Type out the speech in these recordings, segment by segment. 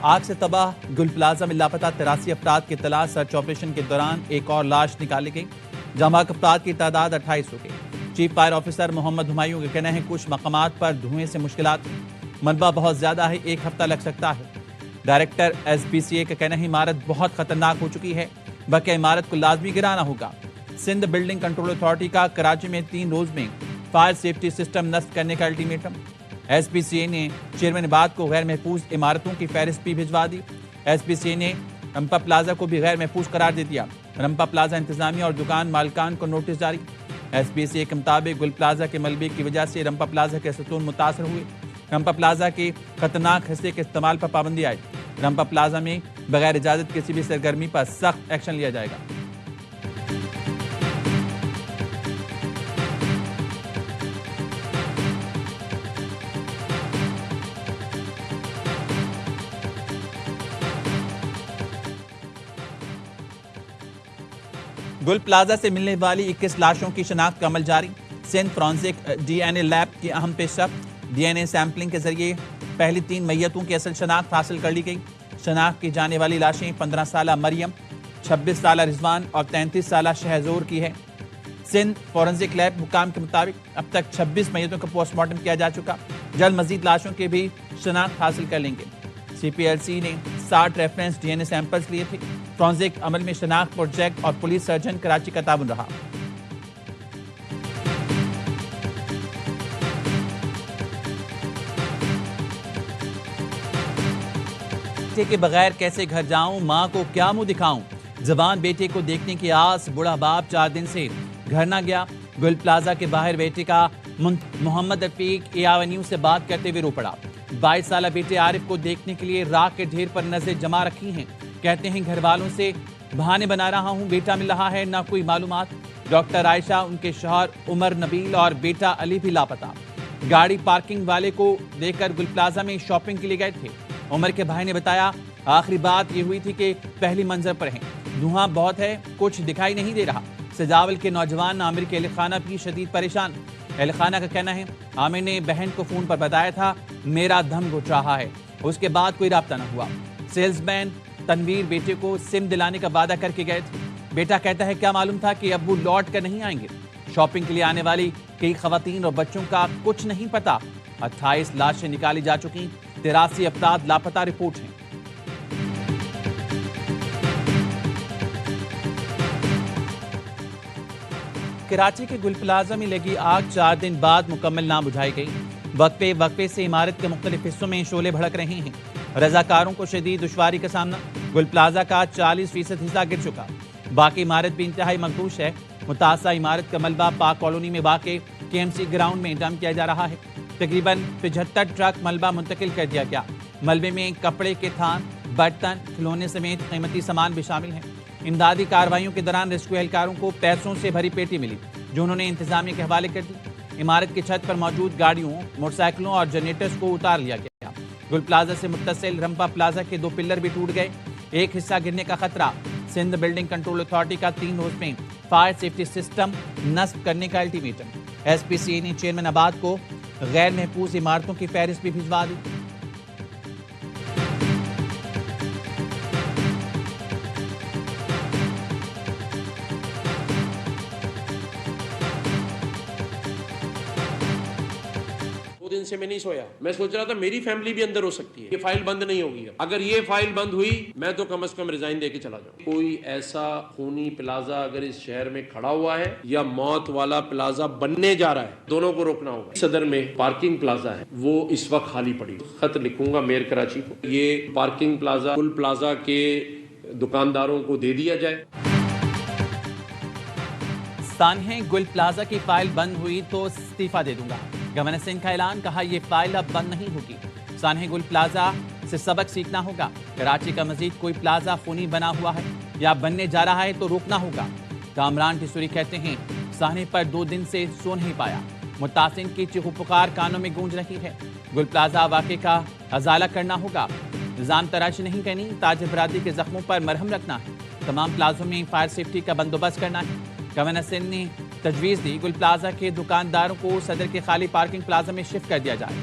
آگ سے تباہ گل پلازا میں لاپتہ 83 افراد کی اطلاع۔ سرچ آپریشن کے دوران ایک اور لاش نکالی گئی۔ جمع افراد کی تعداد 28 ہو گئی۔ چیف فائر آفیسر محمد ہمایوں کا کہنا ہے کچھ مقامات پر دھوئیں سے مشکلات ہیں، ملبہ بہت زیادہ ہے، ایک ہفتہ لگ سکتا ہے۔ ڈائریکٹر SPCA کا کہنا ہے عمارت بہت خطرناک ہو چکی ہے، بقیہ عمارت کو لازمی گرانا ہوگا۔ سندھ بلڈنگ کنٹرول اتھارٹی کا کراچی میں 3 روز میں فائر سیفٹی سسٹم نصب کرنے کا الٹیمیٹم۔ SPCA نے چیئرمین عباد کو غیر محفوظ عمارتوں کی فہرست بھی بھجوا دی۔ SPCA نے رمپا پلازا کو بھی غیر محفوظ قرار دے دیا۔ رمپا پلازا انتظامیہ اور دکان مالکان کو نوٹس جاری۔ SPCA کے مطابق گل پلازا کے ملبے کی وجہ سے رمپا پلازا کے ستون متاثر ہوئے۔ رمپا پلازا کے خطرناک حصے کے استعمال پر پابندی آئی۔ رمپا پلازا میں بغیر اجازت کسی بھی سرگرمی پر سخت ایکشن لیا جائے گا۔ گل پلازا سے ملنے والی 21 لاشوں کی شناخت کا عمل جاری۔ سندھ فرانسک DNA لیب کی اہم پیش رفت۔ DNA سیمپلنگ کے ذریعے پہلی 3 میتوں کی اصل شناخت حاصل کر لی گئی۔ شناخت کی جانے والی لاشیں 15 سالہ مریم، 26 سالہ رضوان اور 33 سالہ شہزور کی ہے۔ سندھ فورنسک لیب حکام کے مطابق اب تک 26 میتوں کا پوسٹ مارٹم کیا جا چکا، جلد مزید لاشوں کی بھی شناخت حاصل کر لیں گے۔ CPLC نے 60 ریفرنس DNA سیمپلز لیے تھے۔ فرانسک عمل میں شناخت پروجیکٹ اور پولیس سرجن کراچی کا تعاون رہا۔ بیٹے کے بغیر کیسے گھر جاؤں، ماں کو کیا منہ دکھاؤں، جوان بیٹے کو دیکھنے کی آس، بوڑھا باپ 4 دن سے گھر نہ گیا۔ گل پلازا کے باہر بیٹے کا محمد رفیق ایونیو سے بات کرتے ہوئے رو پڑا۔ 22 سالہ بیٹے عارف کو دیکھنے کے لیے راکھ کے ڈھیر پر نظریں جمع رکھی ہیں۔ کہتے ہیں گھر والوں سے بہانے بنا رہا ہوں، بیٹا مل رہا ہے نہ کوئی معلومات۔ ڈاکٹر عائشہ، ان کے شوہر عمر نبیل اور بیٹا علی بھی لاپتہ۔ گاڑی پارکنگ والے کو لے کر گل پلازا میں شاپنگ کے لیے گئے تھے۔ عمر کے بھائی نے بتایا آخری بات یہ ہوئی تھی کہ پہلی منزل پر ہیں، دھواں بہت ہے، کچھ دکھائی نہیں دے رہا۔ سجاول کے نوجوان عامر کے اہل خانہ بھی شدید پریشان۔ اہل خانہ کا کہنا ہے عامر نے بہن کو فون پر بتایا تھا میرا دم گھٹ رہا ہے، اس کے بعد کوئی رابطہ نہ ہوا۔ سیلز مین تنویر بیٹے کو سم دلانے کا وعدہ کر کے گئے تھے۔ بیٹا کہتا ہے کیا معلوم تھا کہ ابو لوٹ کر نہیں آئیں گے۔ شاپنگ کے لیے آنے والی کئی خواتین اور بچوں کا کچھ نہیں پتا۔ 28 لاشیں نکالی جا چکی، 83 افراد لاپتہ رپورٹ ہیں۔ کراچی کے گل پلازا میں لگی آگ 4 دن بعد مکمل نہ بجھائی گئی۔ وقفے سے عمارت کے مختلف حصوں میں شعلے بھڑک رہے ہیں۔ رضاکاروں کو شدید دشواری کا سامنا۔ گل پلازا کا 40% حصہ گر چکا، باقی عمارت بھی انتہائی مخدوش ہے۔ متاثرہ عمارت کا ملبہ پاک کالونی میں واقع KMC گراؤنڈ میں ڈمپ کیا جا رہا ہے۔ تقریباً 75 ٹرک ملبہ منتقل کر دیا گیا۔ ملبے میں کپڑے کے تھان، برتن، کھلونے سمیت قیمتی سامان بھی شامل ہیں۔ امدادی کارروائیوں کے دوران ریسکیو اہلکاروں کو پیسوں سے بھری پیٹی ملی جو انہوں نے انتظامیہ کے حوالے کر دی۔ عمارت کی چھت پر موجود گاڑیوں، موٹر سائیکلوں اور جنریٹرز کو اتار لیا گیا۔ گل پلازا سے متصل رمپا پلازا کے 2 پلر بھی ٹوٹ گئے، ایک حصہ گرنے کا خطرہ۔ سندھ بلڈنگ کنٹرول اتھارٹی کا 3 روز میں فائر سیفٹی سسٹم نصب کرنے کا الٹیمیٹم۔ SPCA نے چیئرمین عباد کو غیر محفوظ عمارتوں کی فہرست بھی بھجوا دی۔ دن سے میں نہیں سویا، میں سوچ رہا تھا میری فیملی بھی اندر ہو سکتی ہے، یہ فائل بند نہیں ہوگی۔ اگر یہ فائل بند ہوئی میں تو کم از کم ریزائن دے کے چلا جاؤں۔ کوئی ایسا خونی پلازا اگر اس شہر میں کھڑا ہوا ہے یا موت والا پلازا بننے جا رہا ہے، دونوں کو روکنا ہوگا۔ صدر میں پارکنگ پلازا ہے، وہ اس وقت خالی پڑی۔ خط لکھوں گا میئر کراچی کو، یہ پارکنگ پلازا گل پلازا کے دکانداروں کو دے دیا جائے۔ سانحہ گل پلازا کی فائل بند ہوئی تو استعفیٰ دے دوں گا، گورنر سندھ کا اعلان۔ کہا یہ فائل اب بند نہیں ہوگی، سانحہ گل پلازا سے سبق سیکھنا ہوگا۔ کراچی کا مزید کوئی پلازا خونی بنا ہوا ہے یا بننے جا رہا ہے تو روکنا ہوگا۔ کامران ٹھسوری کہتے ہیں سانحہ پر 2 دن سے سو نہیں پایا، متاثرین کی چیخو پکار کانوں میں گونج رہی ہے۔ گل پلازا واقعے کا ازالہ کرنا ہوگا، نظام تراشی نہیں کرنی، تاجر برادری کے زخموں پر مرہم رکھنا ہے، تمام پلازوں میں فائر سیفٹی کا بندوبست کرنا ہے۔ گورنر سندھ نے تجویز دی گل پلازا کے دکانداروں کو صدر کے خالی پارکنگ پلازا میں شفٹ کر دیا جائے۔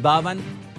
52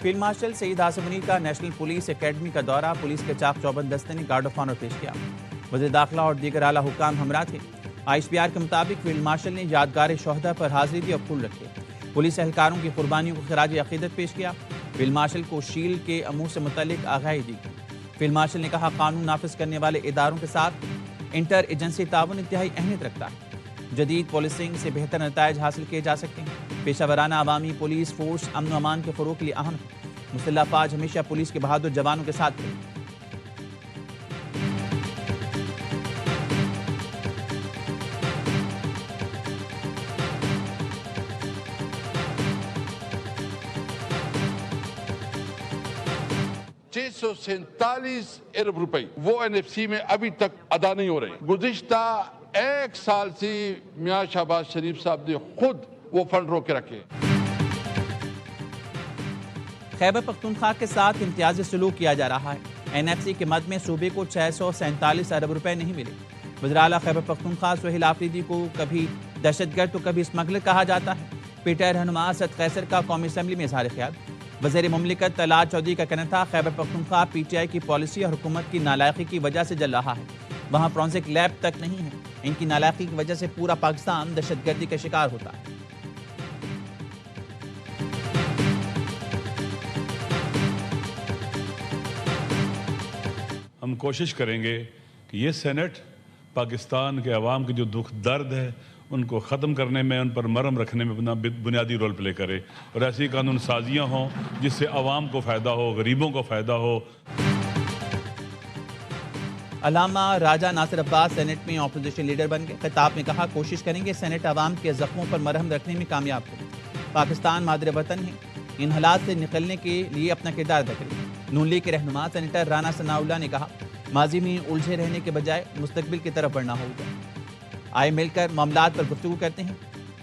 فیلڈ مارشل سعید آصف منیر کا نیشنل پولیس اکیڈمی کا دورہ، پولیس کے چاق چوبند دستے نے گارڈ آف آنر پیش کیا۔ وزیر داخلہ اور دیگر اعلیٰ حکام ہمراہ تھے۔ ISPR کے مطابق فیلڈ مارشل نے یادگار شہداء پر حاضری دی اور پھول رکھے، پولیس اہلکاروں کی قربانیوں کو خراج عقیدت پیش کیا۔ فیلڈ مارشل کو شیلڈ کے امور سے متعلق آگاہی دی۔ فیلڈ مارشل نے کہا قانون نافذ کرنے والے اداروں کے ساتھ انٹر ایجنسی تعاون انتہائی اہمیت رکھتا ہے، جدید پولیسنگ سے بہتر نتائج حاصل کیے جا سکتے ہیں۔ پیشہ ورانہ عوامی پولیس فورس امن و امان کے فروغ کے لیے اہم ہے۔ مسلح افواج ہمیشہ پولیس کے بہادر جوانوں کے ساتھ تھے۔ ارب روپے وہ NFC میں ابھی تک ادا نہیں ہو رہے۔ گزشتہ 1 سال سے میاں شہباز شریف صاحب نے خود وہ فنڈ روک کے رکھے۔ خیبر پختونخوا کے ساتھ امتیازی سلوک کیا جا رہا ہے۔ NFC کے مد میں صوبے کو 647 ارب روپے نہیں ملے۔ وزیر اعلیٰ خیبر پختونخوا سہیل آفریدی کو کبھی دہشت گرد تو کبھی اسمگلر کہا جاتا ہے۔ PTI رہنما اسد قیصر کا قومی اسمبلی میں اظہار خیال۔ وزیر مملکت طلعت چودھری کا کہنا تھا خیبر پختونخوا PTI کی پالیسی اور حکومت کی نالائقی کی وجہ سے جل رہا ہے، وہاں فرانسک لیب تک نہیں ہے۔ ان کی نالائقی کی وجہ سے پورا پاکستان دہشت گردی کا شکار ہوتا ہے۔ ہم کوشش کریں گے کہ یہ سینٹ پاکستان کے عوام کے جو دکھ درد ہے ان کو ختم کرنے میں، ان پر مرہم رکھنے میں اپنا بنیادی رول پلے کرے، اور ایسی قانون سازیاں ہوں جس سے عوام کو فائدہ ہو، غریبوں کو فائدہ ہو۔ علامہ راجہ ناصر عباس سینٹ میں اپوزیشن لیڈر بن گئے۔ خطاب میں کہا کوشش کریں گے سینٹ عوام کے زخموں پر مرہم رکھنے میں کامیاب ہو۔ پاکستان مادر وطن ہے، ان حالات سے نکلنے کے لیے اپنا کردار ادا کریں۔ نون لیگ کے رہنما سینیٹر رانا ثناءاللہ نے کہا ماضی میں الجھے رہنے کے بجائے مستقبل کی طرف بڑھنا ہوگا۔ آئے مل کر معاملات پر گفتگو کرتے ہیں۔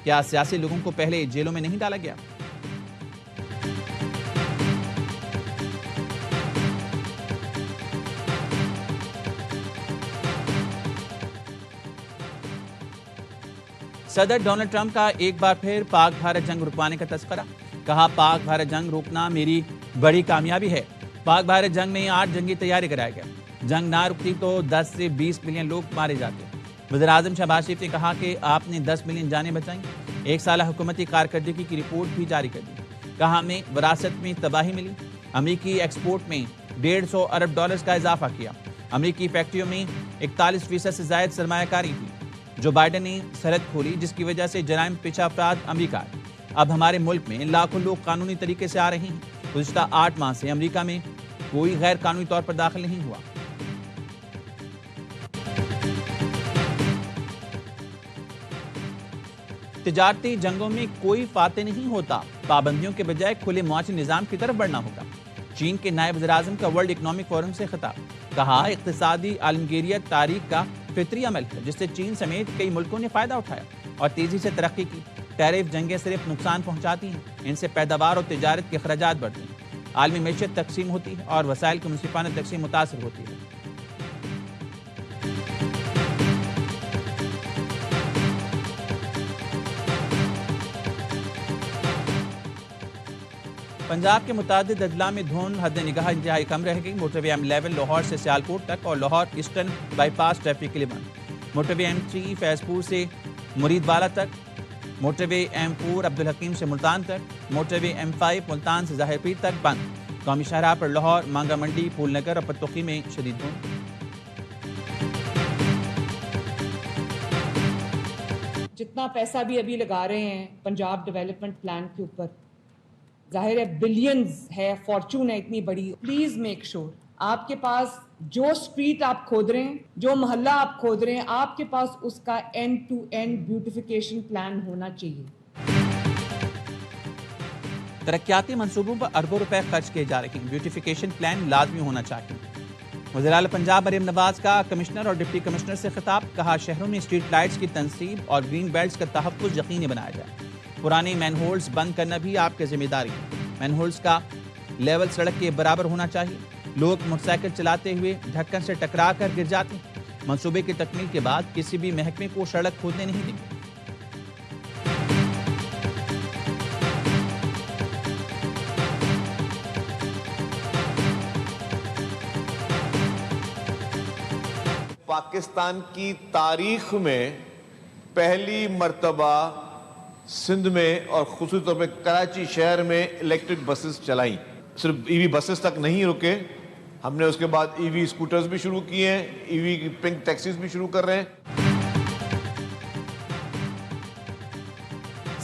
کیا سیاسی لوگوں کو پہلے جیلوں میں نہیں ڈالا گیا؟ صدر ڈونلڈ ٹرمپ کا ایک بار پھر پاک بھارت جنگ رکوانے کا تذکرہ۔ کہا پاک بھارت جنگ روکنا میری بڑی کامیابی ہے۔ پاک بھارت جنگ میں 8 جنگی تیاری کرایا گیا۔ جنگ نہ رکتی تو 10 سے 20 ملین لوگ مارے جاتے۔ وزیر اعظم شہباز شریف نے کہا کہ آپ نے 10 ملین جانیں بچائیں۔ 1 سالہ حکومتی کارکردگی کی رپورٹ بھی جاری کر دی۔ کہا ہمیں وراثت میں تباہی ملی۔ امریکی ایکسپورٹ میں $150 ارب کا اضافہ کیا۔ امریکی فیکٹریوں میں 41% سے زائد سرمایہ کاری کی۔ جو بائیڈن نے سرحد کھولی جس کی وجہ سے جرائم پیشہ افراد امریکہ آئے۔ اب ہمارے ملک میں لاکھوں لوگ قانونی طریقے سے آ رہے ہیں۔ گزشتہ 8 ماہ سے امریکہ میں کوئی غیر قانونی طور پر داخل نہیں ہوا۔ تجارتی جنگوں میں کوئی فاتح نہیں ہوتا، پابندیوں کے بجائے کھلے معاشی نظام کی طرف بڑھنا ہوگا۔ چین کے نائب وزیر اعظم کا ورلڈ اکنامک فورم سے خطاب۔ کہا اقتصادی عالمگیریت تاریخ کا فطری عمل ہے جس سے چین سمیت کئی ملکوں نے فائدہ اٹھایا اور تیزی سے ترقی کی۔ ٹیرف جنگیں صرف نقصان پہنچاتی ہیں، ان سے پیداوار اور تجارت کے اخراجات بڑھتے ہیں، عالمی معیشت تقسیم ہوتی ہے اور وسائل کی منصفانہ تقسیم متاثر ہوتی ہے۔ پنجاب کے متعدد اضلاع میں دھند حد نگاہ انتہائی کم رہ گئی۔ موٹر وے M11 لاہور سے سیالکوٹ تک اور Lahore eastern by pass traffic کے لیے بند۔ موٹر وے M3 فیض پور سے مرید والا تک، موٹر وے M4 عبدالحکیم سے ملتان تک، موٹر وے M5 ملتان سے ظاہر پیر تک بند۔ قومی شاہراہ پر لاہور، مانگا منڈی، پھول نگر اور پتوخی میں شدید دھند۔ جتنا پیسہ بھی ابھی لگا رہے ہیں پنجاب ڈیولپمنٹ پلان کے اوپر، ظاہر ہے بلینز ہے، فارچون ہے اتنی بڑی، پلیز میک شور آپ کے پاس جو سٹریٹ آپ کھود رہے ہیں، جو محلہ آپ کھود رہے ہیں، آپ کے پاس اس کا end to end beautification plan ہونا چاہیے۔ ترقیاتی منصوبوں پر اربوں روپے خرچ کیے جا رہے ہیں، بیوٹیفیکیشن پلان لازمی ہونا چاہیے۔ وزیر اعلیٰ پنجاب مریم نواز کا کمشنر اور ڈپٹی کمشنر سے خطاب۔ کہا شہروں میں اسٹریٹ لائٹس کی تنصیب اور گرین بیلٹس کا تحفظ یقینی بنایا جائے۔ پرانے مین ہولز بند کرنا بھی آپ کی ذمہ داری ہے۔ مین ہولز کا لیول سڑک کے برابر ہونا چاہیے۔ لوگ موٹر سائیکل چلاتے ہوئے ڈھکن سے ٹکرا کر گر جاتے ہیں۔ منصوبے کی تکمیل کے بعد کسی بھی محکمے کو سڑک کھودنے نہیں دیں گے۔ پاکستان کی تاریخ میں پہلی مرتبہ سندھ میں اور خصوصی طور پہ کراچی شہر میں الیکٹرک بسز چلائیں. صرف ای وی بسز تک نہیں رکے, ہم نے اس کے بعد ای وی اسکوٹرز بھی شروع کیے ہیں, ای وی کی پنک ٹیکسیز بھی شروع کر رہے ہیں.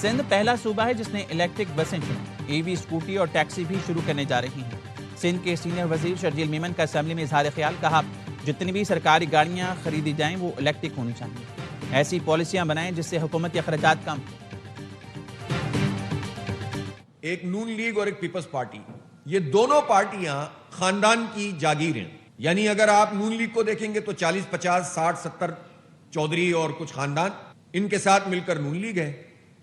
سندھ پہلا صوبہ ہے جس نے الیکٹرک بسیں چلائیں. ای وی اسکوٹی اور ٹیکسی بھی شروع کرنے جا رہی ہیں. سندھ کے سینئر وزیر شرجیل میمن کا اسمبلی میں اظہار خیال, کہا جتنی بھی سرکاری گاڑیاں خریدی جائیں وہ الیکٹرک ہونی چاہیے. ایسی پالیسیاں بنائیں جس سے حکومتی اخراجات کم ہوں. ایک نون لیگ اور ایک پیپلز پارٹی, یہ دونوں پارٹیاں خاندان کی جاگیر ہیں. یعنی اگر آپ نون لیگ کو دیکھیں گے تو 40, 50, 60, 70 چودھری اور کچھ خاندان ان کے ساتھ مل کر نون لیگ ہے,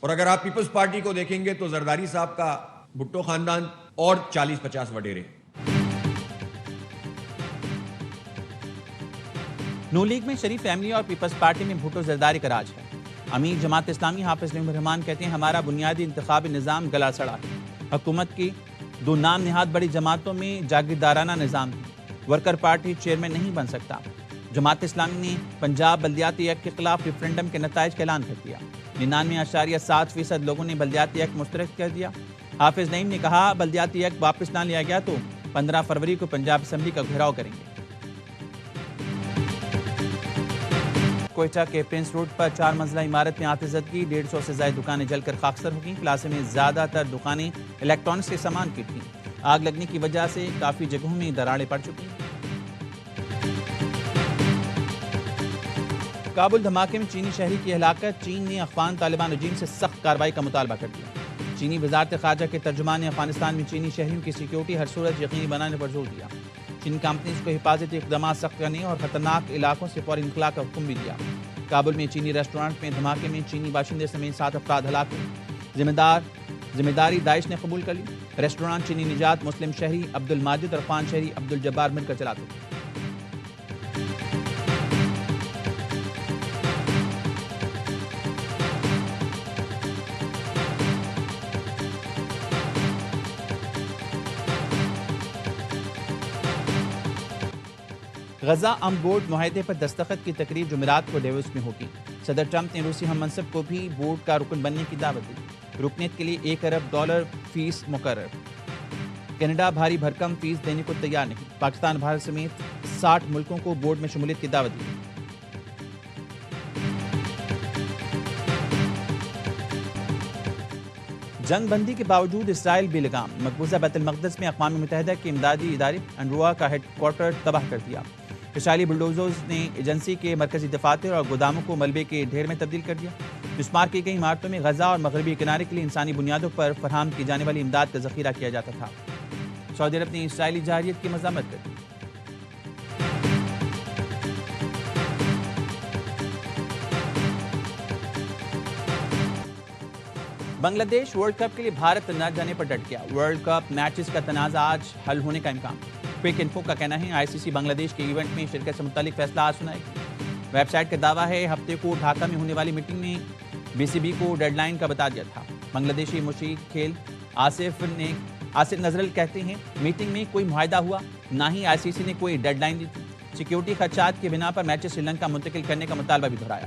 اور اگر آپ پیپلز پارٹی کو دیکھیں گے تو زرداری صاحب کا بھٹو خاندان اور 40, 50 وڈیرے. نون لیگ میں شریف فیملی اور پیپلز پارٹی میں بھٹو زرداری کا راج ہے. امیر جماعت اسلامی حافظ نعیم الرحمان کہتے ہیں ہمارا بنیادی انتخابی نظام گلا سڑا ہے. حکومت کی دو نام نہاد بڑی جماعتوں میں جاگیردارانہ نظام ہے. ورکر پارٹی چیئرمین نہیں بن سکتا. جماعت اسلامی نے پنجاب بلدیاتی ایکٹ کے خلاف ریفرنڈم کے نتائج کا اعلان کر دیا. 99.7% لوگوں نے بلدیاتی ایکٹ مسترد کر دیا. حافظ نعیم نے کہا بلدیاتی ایکٹ واپس نہ لیا گیا تو 15 فروری کو پنجاب اسمبلی کا گھیراؤ کریں گے. کوئٹہ کے پرنس روڈ پر 4 منزلہ عمارت میں آتشزدگی, 150 سے زائد دکانیں جل کر خاکستر ہو گئیں. پلازے میں زیادہ تر دکانیں الیکٹرانکس کے سامان کی تھیں. آگ لگنے کی وجہ سے کافی جگہوں میں دراڑیں پڑ چکی ہیں. کابل دھماکے میں چینی شہری کی ہلاکت, چین نے افغان طالبان رجیم سے سخت کارروائی کا مطالبہ کر دیا. چینی وزارت خارجہ کے ترجمان نے افغانستان میں چینی شہریوں کی سیکیورٹی ہر صورت یقینی بنانے پر زور دیا. چینی کمپنیز کو حفاظتی اقدامات سخت کرنے اور خطرناک علاقوں سے فوری انخلاء کا حکم بھی دیا. کابل میں چینی ریسٹورانٹ میں دھماکے میں چینی باشندے سمیت 7 افراد ہلاک ہوئے. ذمہ داری داعش نے قبول کر لی. ریسٹورانٹ چینی نجات مسلم شہری عبد الماجد اور افغان شہری عبد الجبار مل کر چلاتے تھے. غزہ امن بورڈ معاہدے پر دستخط کی تقریب جمعرات کو ڈیووس میں ہوگی. صدر ٹرمپ نے روسی ہم منصب کو بھی بورڈ کا رکن بننے کی دعوت دی. رکنیت کے لیے $1 ارب فیس مقرر. کینیڈا بھاری بھرکم فیس دینے کو تیار نہیں. پاکستان بھارت سمیت 60 ملکوں کو بورڈ میں شمولیت کی دعوت دی. جنگ بندی کے باوجود اسرائیل بے لگام. مقبوضہ بیت المقدس میں اقوام متحدہ کے امدادی ادارے انروا کا ہیڈ کوارٹر تباہ کر دیا. اسرائیلی بلڈوزرز نے ایجنسی کے مرکزی دفاتر اور گوداموں کو ملبے کے ڈھیر میں تبدیل کر دیا. مسمار کی گئی عمارتوں میں غزہ اور مغربی کنارے کے لیے انسانی بنیادوں پر فراہم کی جانے والی امداد کا ذخیرہ کیا جاتا تھا. سعودی عرب نے اسرائیلی جارحیت کی مذمت کر دی. بنگلہ دیش ورلڈ کپ کے لیے بھارت نہ جانے پر ڈٹ گیا. ورلڈ کپ میچز کا تنازع آج حل ہونے کا امکان. کوئک انفو کا کہنا ہے ICC بنگلہ دیش کے ایونٹ میں شرکت سے متعلق فیصلہ آج سنائے گی. ویب سائٹ کا دعویٰ ہے ہفتے کو ڈھاکہ میں ہونے والی میٹنگ میں BCB کو ڈیڈ لائن کا بتا دیا تھا. بنگلہ دیشی مشیر کھیل آصف نظرل کہتے ہیں میٹنگ میں کوئی معاہدہ ہوا, نہ ہی ICC نے کوئی ڈیڈ لائن دی تھی. سیکیورٹی خدشات کی بنا پر میچز سری لنکا منتقل کرنے کا مطالبہ بھی دہرایا.